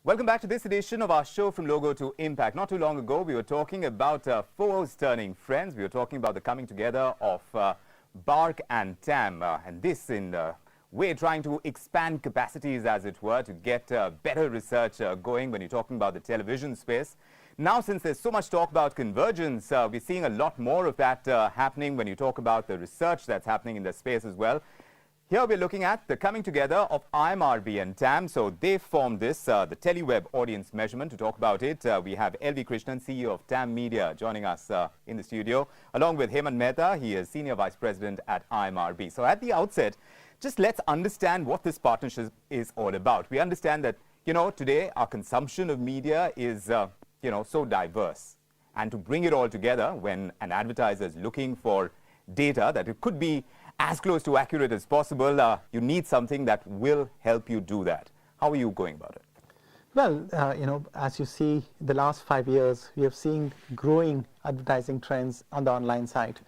Welcome back to this edition of our show From Logo to Impact. Not too long ago, we were talking about foes turning friends. We were talking about the coming together of Bark and TAM. And this in way trying to expand capacities, as it were, to get better research going when you're talking about the television space. Now, since there's so much talk about convergence, we're seeing a lot more of that happening when you talk about the research that's happening in the space as well. Here we're looking at the coming together of IMRB and TAM. So they formed this, the Teleweb audience measurement. To talk about it, we have LV Krishnan, CEO of TAM Media, joining us in the studio, along with Hemant Mehta. He is Senior Vice President at IMRB. So at the outset, just let's understand what this partnership is all about. We understand that, today our consumption of media is, so diverse. And to bring it all together when an advertiser is looking for data that it could be as close to accurate as possible, you need something that will help you do that. How are you going about it? Well, as you see, the last 5 years, we have seen growing advertising trends on the online side.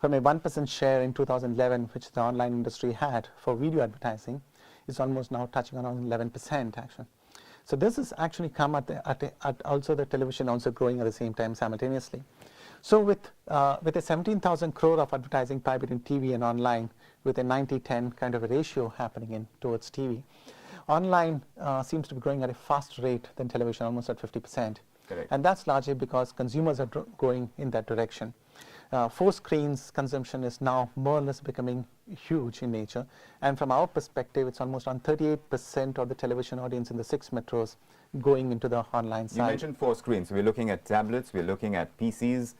From a 1% share in 2011, which the online industry had for video advertising, it's almost now touching around 11% actually. So this has actually come at also the television also growing at the same time simultaneously. So with a 17,000 crore of advertising pie between TV and online, with a 90-10 kind of a ratio happening in towards TV, online seems to be growing at a faster rate than television, almost at 50%. Correct. And that's largely because consumers are going in that direction. 4 screens consumption is now more or less becoming huge in nature. And from our perspective, it's almost on 38% of the television audience in the 6 metros going into the online side. You mentioned 4 screens. We're looking at tablets, we're looking at PCs,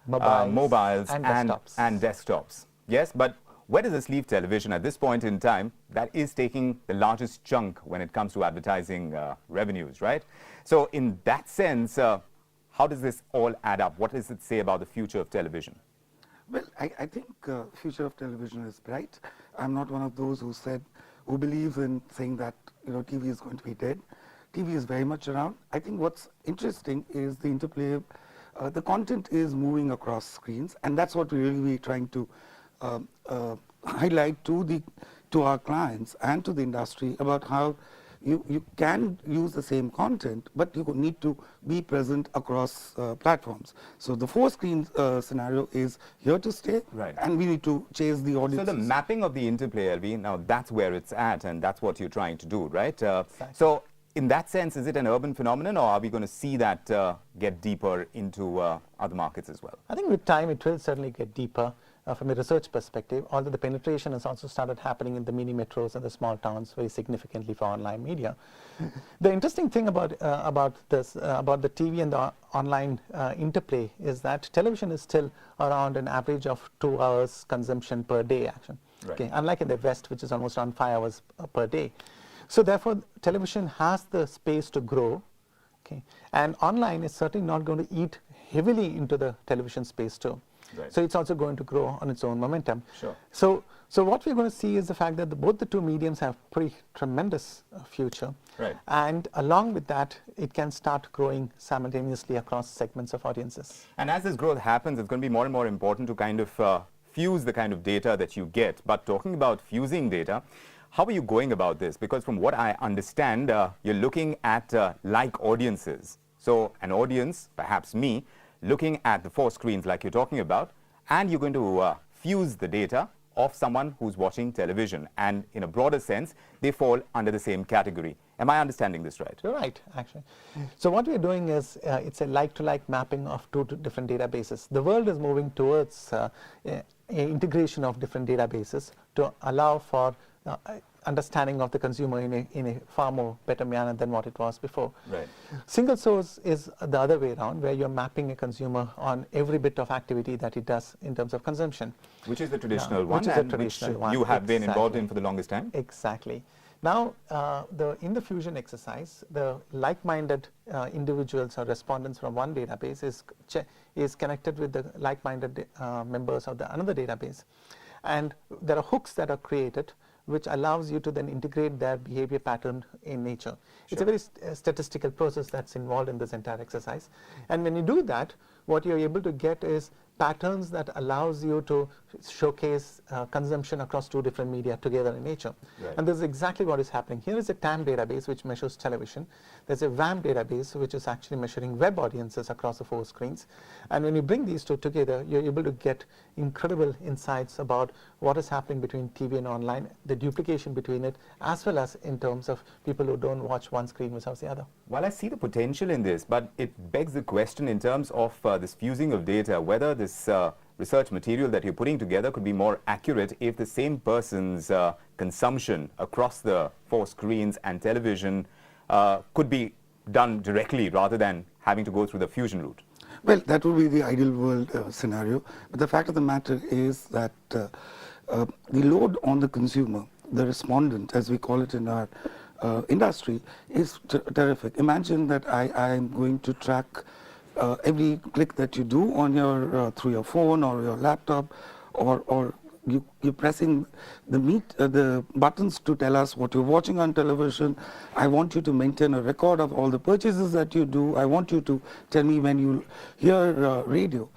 mobiles and desktops. Yes, but where does this leave television at this point in time? That is taking the largest chunk when it comes to advertising revenues, right? So in that sense, how does this all add up? What does it say about the future of television? Well, I think the future of television is bright. I'm not one of those who believes in saying that TV is going to be dead. TV is very much around. I think what's interesting is the interplay. The content is moving across screens, and that's what we're really trying to highlight to our clients and to the industry about how you can use the same content, but you need to be present across platforms. So the 4 screen scenario is here to stay, right, and we need to chase the audience. So the mapping of the interplay, LV, now that's where it's at, and that's what you're trying to do, right? Exactly. So in that sense, is it an urban phenomenon, or are we going to see that get deeper into other markets as well? I think with time, it will certainly get deeper. From a research perspective, although the penetration has also started happening in the mini metros and the small towns very significantly for online media. The interesting thing about the TV and the online interplay is that television is still around an average of 2 hours consumption per day action. Right. Okay, unlike in the West, which is almost around 5 hours per day. So therefore, television has the space to grow. Okay, and online is certainly not going to eat heavily into the television space too. Right. So it's also going to grow on its own momentum. Sure. So what we're going to see is the fact that both the 2 mediums have pretty tremendous future. Right. And along with that, it can start growing simultaneously across segments of audiences. And as this growth happens, it's going to be more and more important to kind of fuse the kind of data that you get. But talking about fusing data, how are you going about this? Because from what I understand, you're looking at like audiences. So an audience, perhaps me, looking at the 4 screens like you're talking about, and you're going to fuse the data of someone who's watching television. And in a broader sense, they fall under the same category. Am I understanding this right? You're right, actually. So what we're doing is it's a like-to-like mapping of 2 different databases. The world is moving towards integration of different databases to allow for understanding of the consumer in a far more better manner than what it was before. Right. Single source is the other way around, where you're mapping a consumer on every bit of activity that it does in terms of consumption. Which is the traditional one, which is the traditional one. You have been involved Exactly. in for the longest time? Exactly. Now, in the fusion exercise, the like-minded individuals or respondents from one database is connected with the like-minded members of the another database. And there are hooks that are created which allows you to then integrate their behavior pattern in nature. Sure. It's a very statistical process that's involved in this entire exercise. And when you do that, what you're able to get is patterns that allows you to showcase consumption across two different media together in nature. Right. And this is exactly what is happening. Here is a TAM database which measures television. There's a WAM database which is actually measuring web audiences across the 4 screens. And when you bring these two together, you're able to get incredible insights about what is happening between TV and online, the duplication between it, as well as in terms of people who don't watch one screen without the other. Well, I see the potential in this, but it begs the question in terms of this fusing of data, whether this research material that you're putting together could be more accurate if the same person's consumption across the 4 screens and television could be done directly rather than having to go through the fusion route. Well, that would be the ideal world scenario. But the fact of the matter is that the load on the consumer, the respondent, as we call it in our industry, is terrific. Imagine that I am going to track every click that you do on your through your phone or your laptop, or you're pressing the buttons to tell us what you're watching on television. I want you to maintain a record of all the purchases that you do. I want you to tell me when you hear radio.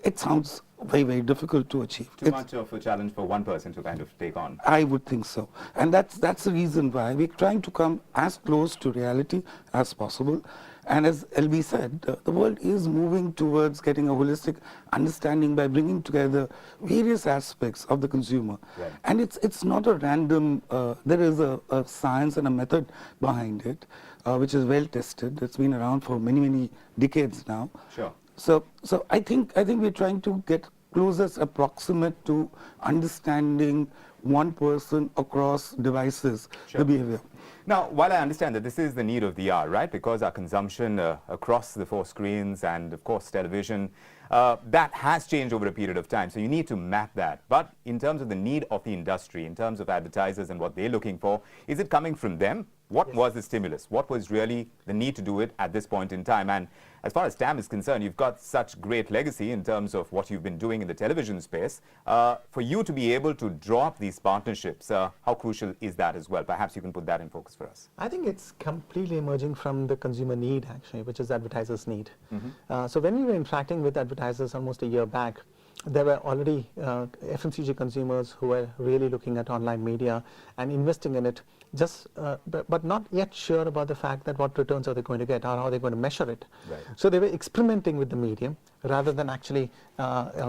It sounds very, very difficult to achieve. Too much of a challenge for one person to kind of take on. I would think so. And that's the reason why we're trying to come as close to reality as possible. And as LB said, the world is moving towards getting a holistic understanding by bringing together various aspects of the consumer. Right. And it's not a random, there is a science and a method behind it, which is well tested. It's been around for many, many decades now. Sure. So I think we're trying to get closest approximate to understanding one person across devices, Sure. the behavior. Now, while I understand that this is the need of the hour, right, because our consumption across the 4 screens and, of course, television, that has changed over a period of time. So you need to map that. But in terms of the need of the industry, in terms of advertisers and what they're looking for, is it coming from them? What was the stimulus? What was really the need to do it at this point in time? And as far as TAM is concerned, you've got such great legacy in terms of what you've been doing in the television space. For you to be able to draw up these partnerships, how crucial is that as well? Perhaps you can put that in focus for us. I think it's completely emerging from the consumer need, actually, which is advertisers' need. So when we were interacting with advertisers almost a year back, there were already FMCG consumers who were really looking at online media and investing in it, just but not yet sure about the fact that what returns are they going to get or how they're going to measure it. Right. So they were experimenting with the medium rather than actually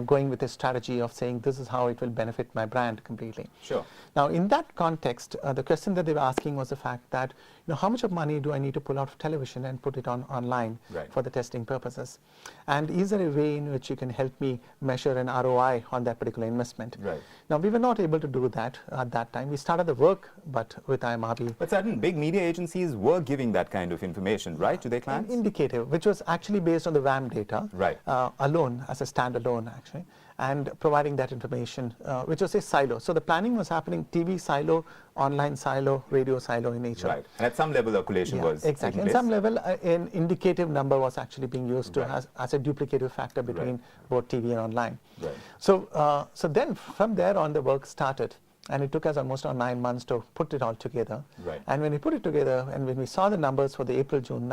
going with a strategy of saying this is how it will benefit my brand completely. Sure. Now, in that context, the question that they were asking was the fact that, how much of money do I need to pull out of television and put it online Right. for the testing purposes? And is there a way in which you can help me measure an ROI on that particular investment? Right. Now, we were not able to do that at that time. We started the work, but with IMRB. But certain big media agencies were giving that kind of information, right, to their clients? Indicative, which was actually based on the WAM data Right. Alone, as a standalone, actually, and providing that information, which was a silo. So the planning was happening TV silo, online silo, radio silo in nature. Right. And at some level, the collation was exactly. taking At some place. level, an indicative number was actually being used to Right. as a duplicative factor between Right. both TV and online. Right. So, so then from there on, the work started. And it took us almost 9 months to put it all together. Right. And when we put it together, and when we saw the numbers for the April-June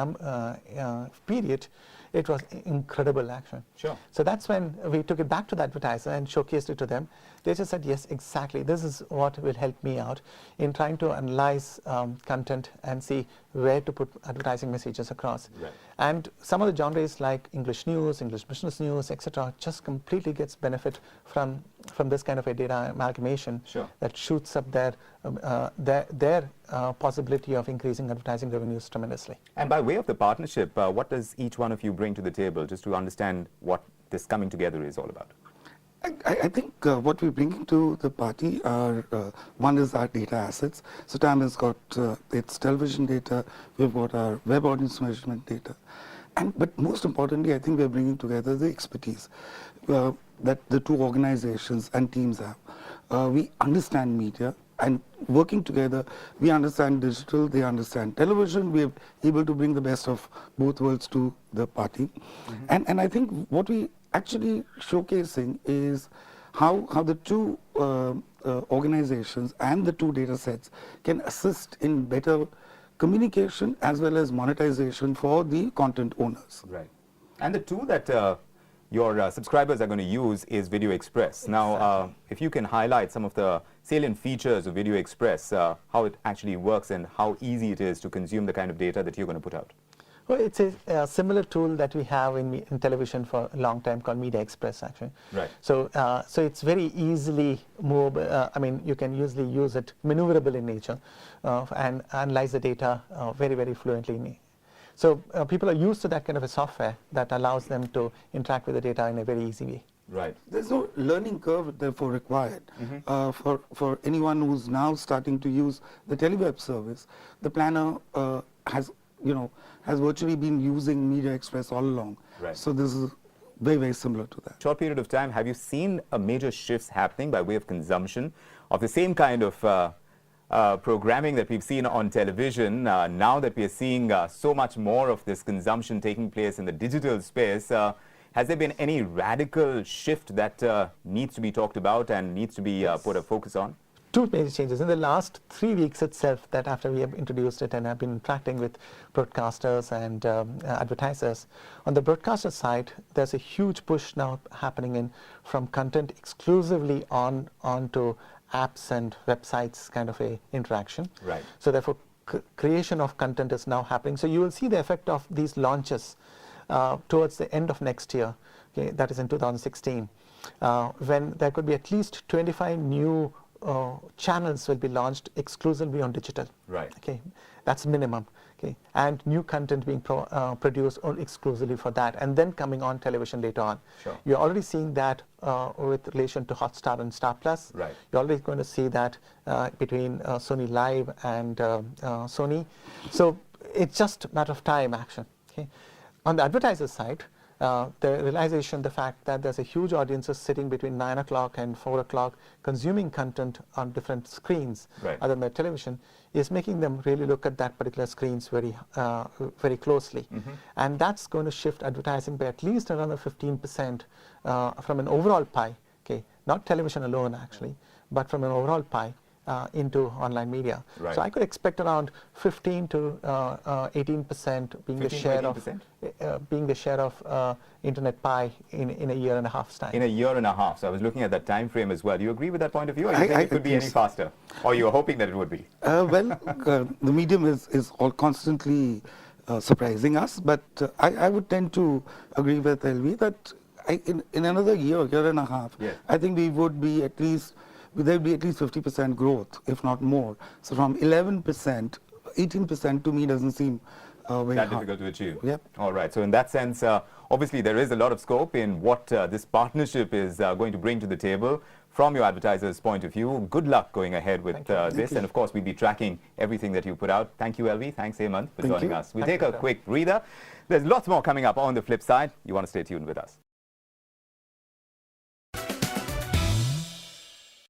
period, it was incredible, actually. Sure. So that's when we took it back to the advertiser and showcased it to them. They just said, yes, exactly. This is what will help me out in trying to analyze content and see where to put advertising messages across. Right. And some of the genres like English news, English business news, etc., just completely gets benefit from this kind of a data amalgamation. Sure. That shoots up their possibility of increasing advertising revenues tremendously. And by way of the partnership, what does each one of you bring to the table, just to understand what this coming together is all about? I think what we're bringing to the party are, one is our data assets. So TAM has got its television data, we've got our web audience measurement data. But most importantly, I think we're bringing together the expertise that the two organizations and teams have. We understand media, and working together, we understand digital, they understand television. We are able to bring the best of both worlds to the party. And I think what we actually showcasing is how the two organizations and the two data sets can assist in better communication as well as monetization for the content owners. Right. And the two that your subscribers are going to use is Video Express. Now, if you can highlight some of the salient features of Video Express, how it actually works and how easy it is to consume the kind of data that you're going to put out. Well, it's a similar tool that we have in television for a long time called Media Express, actually. Right. So, so it's very easily movable. I mean, you can usually use it maneuverable in nature and analyze the data very, very fluently. So people are used to that kind of a software that allows them to interact with the data in a very easy way. Right. There's no learning curve therefore required. For anyone who's now starting to use the Teleweb service, the planner has virtually been using Media Express all along. Right. So this is very, very similar to that. Short period of time, have you seen a major shifts happening by way of consumption of the same kind of programming that we've seen on television, now that we are seeing so much more of this consumption taking place in the digital space? Has there been any radical shift that needs to be talked about and needs to be put a focus on? Two major changes. In the last 3 weeks itself, that after we have introduced it and have been interacting with broadcasters and advertisers, on the broadcaster side, there's a huge push now happening from content exclusively onto apps and websites kind of a interaction. Right. So therefore, creation of content is now happening. So you will see the effect of these launches towards the end of next year, okay, that is in 2016, when there could be at least 25 new channels will be launched exclusively on digital. Right. Okay, that's minimum. Okay, and new content being produced exclusively for that, and then coming on television later on. Sure. You're already seeing that with relation to Hotstar and Star Plus. Right. You're already going to see that between Sony Live and Sony. So it's just a matter of time, action. Okay. On the advertiser side, the realization, the fact that there's a huge audiences sitting between 9 o'clock and 4 o'clock consuming content on different screens, right, other than the television, is making them really look at that particular screens very, very closely. And that's going to shift advertising by at least around 15% from an overall pie, okay, not television alone actually, but from an overall pie into online media. Right. So I could expect around 15 to 18% being the share of internet pie in a year and a half's time. In a year and a half. So I was looking at that time frame as well. Do you agree with that point of view, or do you think it could be any so. faster? Or you were hoping that it would be? The medium is all constantly surprising us, but I would tend to agree with LV that in another year and a half, yes, I think we would be at least, there will be at least 50% growth, if not more. So from 11%, 18% to me doesn't seem very that hard. difficult to achieve. Yep. All right. So in that sense, obviously there is a lot of scope in what this partnership is going to bring to the table from your advertisers' point of view. Good luck going ahead with this. And of course, we'll be tracking everything that you put out. Thank you, LV. Thanks, Hemant, for joining us. We'll take a quick breather. There's lots more coming up on the flip side. You want to stay tuned with us.